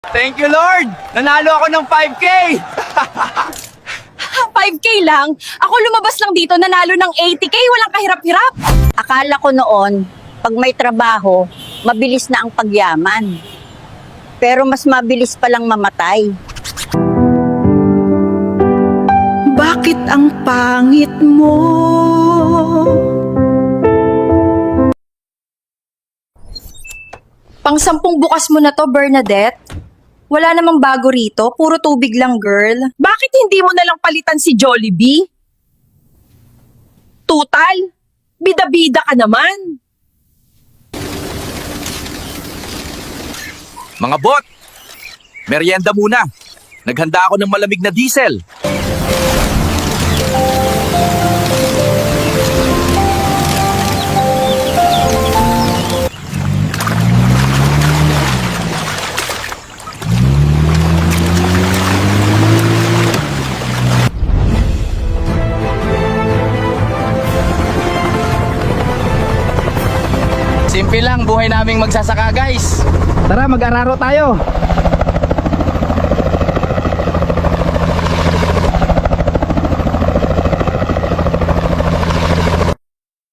Thank you, Lord! Nanalo ako ng 5K! 5K lang? Ako lumabas lang dito, nanalo ng 80K, walang kahirap-hirap. Akala ko noon, pag may trabaho, mabilis na ang pagyaman. Pero mas mabilis palang mamatay. Bakit ang pangit mo? Pang-10 bukas mo na to, Bernadette. Wala namang bago rito, puro tubig lang, girl. Bakit hindi mo na lang palitan si Jollibee? Tutal, bida-bida ka naman. Mga bot! Merienda muna. Naghanda ako ng malamig na diesel. Simple lang buhay naming magsasaka, guys. Tara, mag-araro tayo.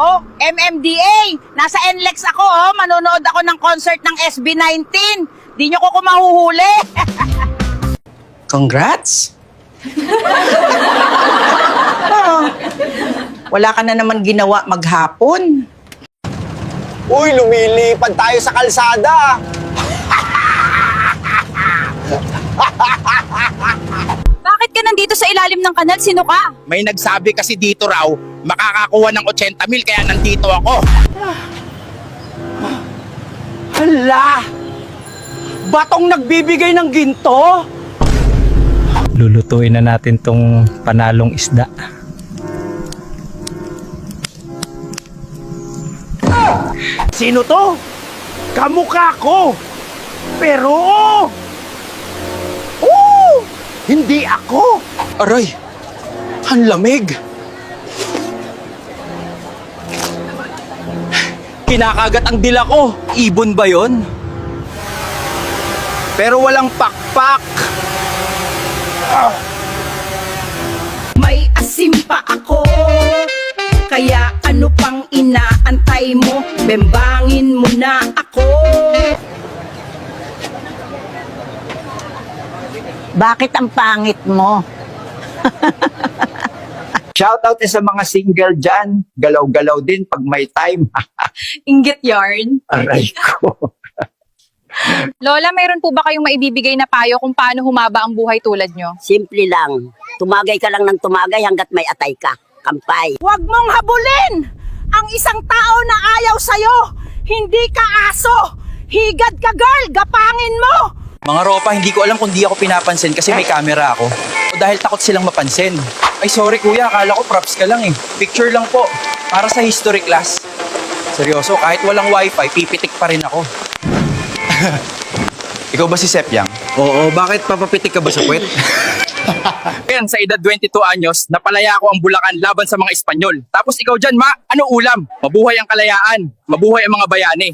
Oh, MMDA! Nasa NLEX ako, oh. Manonood ako ng concert ng SB19. Di nyo ko mahuhuli. Congrats! Wala ka na naman ginawa maghapon. Uy, lumilipad tayo sa kalsada. Bakit ka nandito sa ilalim ng kanal? Sino ka? May nagsabi kasi dito raw, makakakuha ng 80,000 kaya nandito ako. Hala! Batong nagbibigay ng ginto? Lulutuin na natin tong panalong isda. Sino to? Kamukha ko! Pero... Hindi ako! Aray, ang lamig. Kinakagat ang dila ko. Ibon ba yon? Pero walang pakpak. May asim pa ako. Kaya ano pang inaantay mo? Bembangin mo na ako. Bakit ang pangit mo? Shoutout sa mga single dyan. Galaw-galaw din pag may time. Inggit yarn. Aray ko. Lola, mayroon po ba kayong maibibigay na payo kung paano humaba ang buhay tulad nyo? Simple lang. Tumagay ka lang ng tumagay hanggat may atay ka. Kampay. Huwag mong habulin ang isang tao na ayaw sa'yo. Hindi ka aso. Higad ka, girl. Gapangin mo. Mga ropa, hindi ko alam kung di ako pinapansin kasi may camera ako. O dahil takot silang mapansin. Ay sorry kuya, akala ko props ka lang eh. Picture lang po. Para sa history class. Seryoso, kahit walang wifi, pipitik pa rin ako. Ikaw ba si Sepyang? Oo, bakit papapitik ka ba sa puwet? Yan, sa edad 22 anyos, napalaya ko ang Bulacan laban sa mga Espanyol. Tapos ikaw dyan, ano ulam? Mabuhay ang kalayaan, mabuhay ang mga bayani.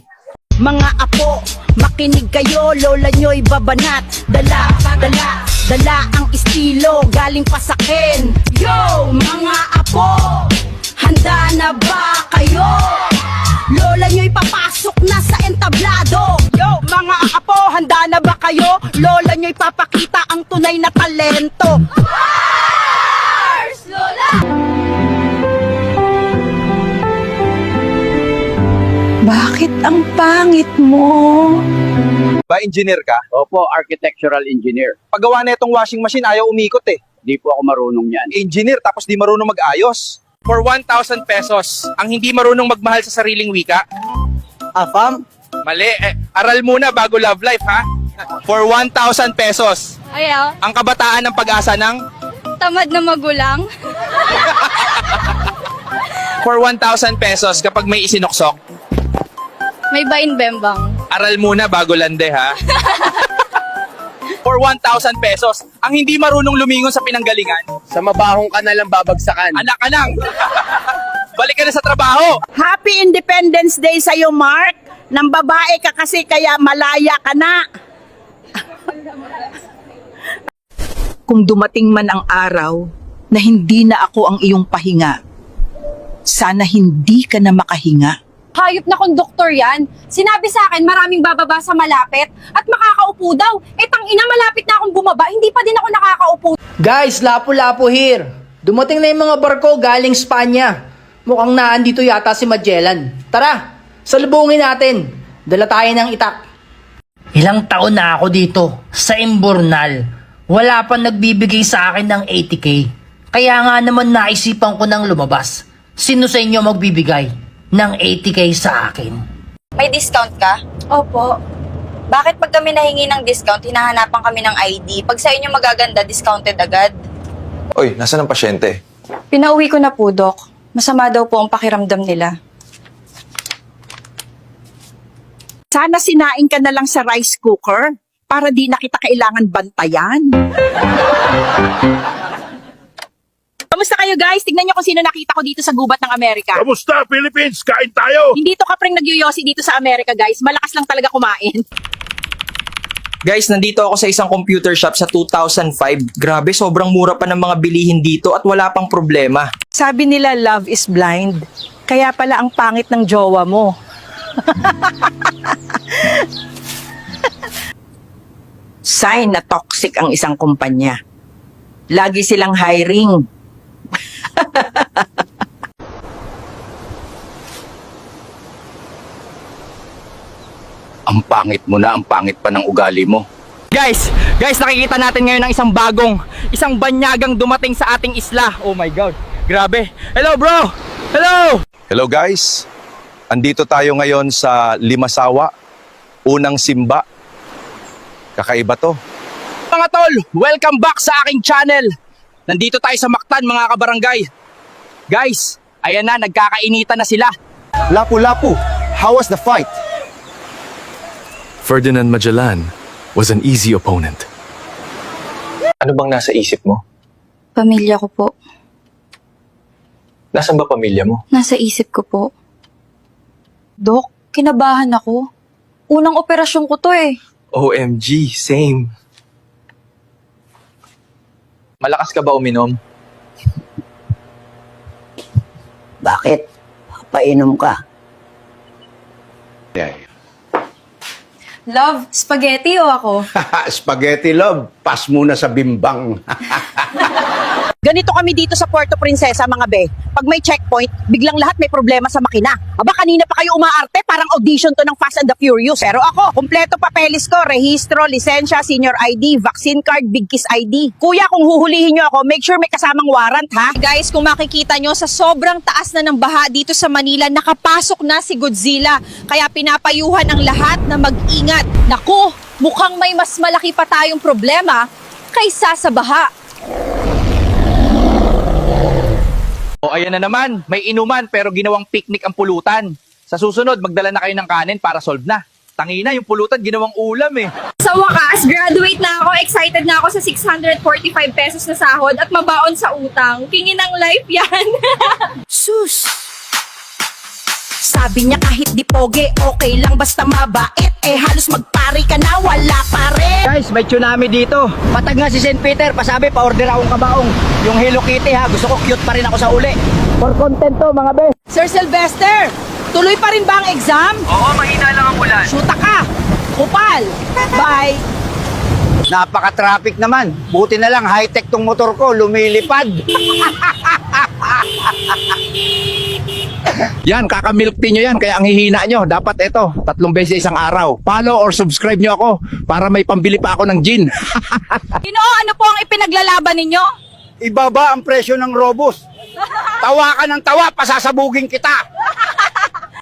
Mga apo, makinig kayo, lola nyo'y babanat. Dala, dala, dala ang estilo, galing pa sa Ken. Yo, mga apo, handa na ba kayo? Lola nyo'y papasok na sa entablado. Yo, mga apo, handa na ba kayo? Lola nyo'y papakita ang tunay na talento. Mars, Lola! Bakit ang pangit mo? Ba, engineer ka? Opo, architectural engineer. Paggawa na itong washing machine, ayaw umikot eh. Di po ako marunong yan. Engineer, tapos di marunong mag-ayos. For 1,000 pesos, ang hindi marunong magmahal sa sariling wika, Afam? mali, aral muna bago love life ha. For 1,000 pesos, Ayaw, ang kabataan ng pag-asa ng tamad na magulang. for 1,000 pesos kapag may isinuksok, May bain bembang. aral muna bago lande ha. For 1,000 pesos, ang hindi marunong lumingon sa pinanggalingan, Sa mabahong ka na lang babagsakan. anak ka lang. Balik ka na sa trabaho. Happy Independence Day sa'yo, Mark. Nang babae ka kasi kaya malaya ka na. Kung dumating man ang araw na hindi na ako ang iyong pahinga, sana hindi ka na makahinga. Hayop na konduktor yan. Sinabi sa akin maraming bababa sa malapit at makakaupo daw. Tangina, malapit na akong bumaba, hindi pa din ako nakakaupo. Guys, lapu-lapu here. Dumating na yung mga barko galing Spanya. Mukhang naandito yata si Magellan. Tara, salubungin natin. Dala tayo ng itak. Ilang taon na ako dito, sa Imbornal. Wala pa nagbibigay sa akin ng 80k. Kaya nga naman naisipan ko ng lumabas. Sino sa inyo magbibigay ng 80k sa akin? May discount ka? Opo. Bakit pag kami nahingi ng discount, hinahanapan kami ng ID? Pag sa inyo magaganda, discounted agad? Oy, nasaan ang pasyente? Pinauwi ko na po, Dok. Masama daw po ang pakiramdam nila. Sana sinaing ka na lang sa rice cooker para di na kita kailangan bantayan. Kamusta kayo guys? Tignan nyo kung sino nakita ko dito sa gubat ng Amerika. Kamusta, Philippines? Kain tayo! Hindi to kapring nagyoyosi dito sa Amerika guys. Malakas lang talaga kumain. Guys, nandito ako sa isang computer shop sa 2005. Grabe, sobrang mura pa ng mga bilihin dito at wala pang problema. Sabi nila love is blind. Kaya pala ang pangit ng jowa mo. Sign na toxic ang isang kumpanya. Lagi silang hiring. Ang pangit mo na, ang pangit pa ng ugali mo. Guys, nakikita natin ngayon ang isang banyagang dumating sa ating isla. Oh my God, grabe. Hello bro! Hello! Hello guys! Andito tayo ngayon sa Limasawa, unang simba. Kakaiba to. Mga tol, welcome back sa aking channel. Nandito tayo sa Mactan mga kabarangay. Guys, ayan na, nagkakainitan na sila. Lapu-lapu, how was the fight? Ferdinand Magellan was an easy opponent. Ano bang nasa isip mo? Pamilya ko po. Nasaan ba pamilya mo? Nasa isip ko po. Dok, kinabahan ako. Unang operasyon ko to eh. OMG, same. Malakas ka ba uminom? Bakit? Papainom ka. Love, spaghetti o ako? Spaghetti love, pass muna sa bimbang. Ganito kami dito sa Puerto Princesa, mga be. Pag may checkpoint, biglang lahat may problema sa makina. Aba, kanina pa kayo umaarte, parang audition to ng Fast and the Furious. Pero ako, kumpleto papeles ko, rehistro, lisensya, senior ID, vaccine card, Big Kiss ID. Kuya, kung huhulihin nyo ako, make sure may kasamang warrant, ha? Guys, kung makikita nyo, sa sobrang taas na ng baha dito sa Manila, nakapasok na si Godzilla. Kaya pinapayuhan ang lahat na mag-ingat. Naku, mukhang may mas malaki pa tayong problema kaysa sa baha. O ayan na naman, may inuman pero ginawang picnic ang pulutan. Sa susunod, magdala na kayo ng kanin para solve na. Tangina, yung pulutan ginawang ulam eh. Sa wakas, graduate na ako. Excited na ako sa 645 pesos na sahod at mabaon sa utang. Kingin ng life yan. Sus! Sabi niya kahit di poge, okay lang basta mabait. Halos magpari ka na, wala pa rin. Guys, may tsunami dito. Patag nga si St. Peter, pasabi pa-order akong kabaong. Yung Hello Kitty ha, gusto ko cute pa rin ako sa uli. For content to mga be. Sir Sylvester, tuloy pa rin ba ang exam? Oo, mahina lang ang ulan. Shoota ka! Kupal! Bye! Napaka-traffic naman. Buti na lang high-tech tong motor ko, lumilipad. Yan, kakamilk tea nyo yan, kaya ang hihina nyo. Dapat ito, 3 beses isang araw. Follow or subscribe nyo ako para may pambili pa ako ng gin. Ano po ang ipinaglalaban ninyo? Ibaba ang presyo ng Robus. Tawa ka ng tawa, pasasabugin kita.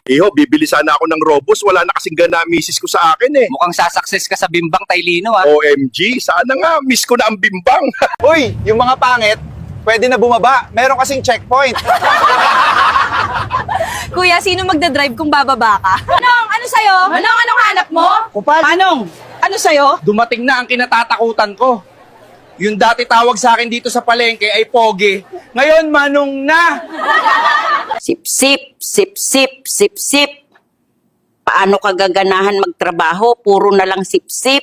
Iho, bibili sana ako ng Robus. Wala na kasing gana misis ko sa akin eh. Mukhang sasakses ka sa bimbang Taylino ah. OMG, sana nga, miss ko na ang bimbang. Uy, yung mga pangit, pwede na bumaba. Meron kasing checkpoint. Kuya, sino magdadrive kung bababa ka? Anong sa'yo? Anong hanap mo? Manong, ano sa'yo? Dumating na ang kinatatakutan ko. Yung dati tawag sa akin dito sa palengke ay pogi. Ngayon, manong na. Sip-sip, sip-sip, sip-sip. Paano ka gaganahan magtrabaho? Puro na lang sip-sip.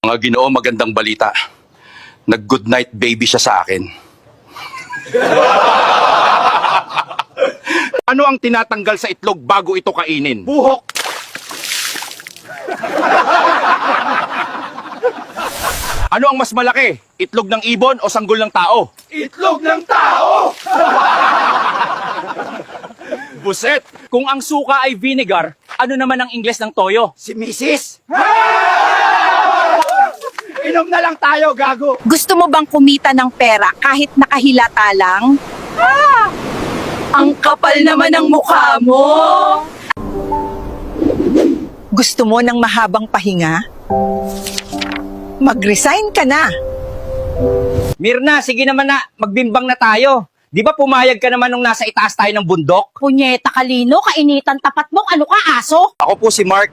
Mga Ginoo, magandang balita. Nag-good night baby siya sa akin. Ano ang tinatanggal sa itlog bago ito kainin? Buhok! Ano ang mas malaki? Itlog ng ibon o sanggol ng tao? Itlog ng tao! Buset! Kung ang suka ay vinegar, ano naman ang Ingles ng toyo? Si Mrs. Inom na lang tayo, gago. Gusto mo bang kumita ng pera kahit nakahilata lang? Ang kapal naman ng mukha mo! Gusto mo ng mahabang pahinga? Mag-resign ka na. Mirna, sige naman na, magbimbang na tayo. Di ba pumayag ka naman nung nasa itaas tayo ng bundok? Punyeta Kalino, kainitan tapat mo, ano ka aso? Ako po si Mark.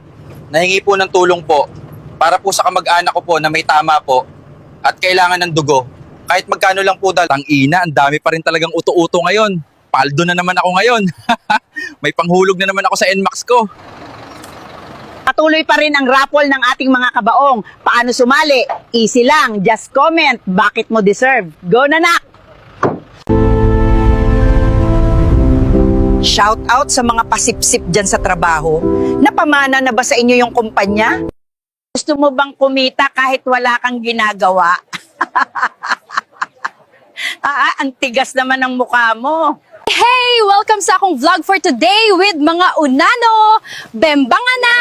Nahingi po ng tulong po para po sa kamag-anak ko po na may tama po at kailangan ng dugo. Kahit magkano lang po dahil ang ina, ang dami pa rin talagang uto-uto ngayon. Paldo na naman ako ngayon. May panghulog na naman ako sa NMAX ko. Patuloy pa rin ang raffle ng ating mga kabaong. Paano sumali? Easy lang, just comment, bakit mo deserve. Go na nak! Shout out sa mga pasipsip dyan sa trabaho. Napamana na ba sa inyo yung kumpanya? Gusto mo bang kumita kahit wala kang ginagawa? Ang tigas naman ng mukha mo. Hey! Welcome sa akong vlog for today with mga unano! Bembanga na!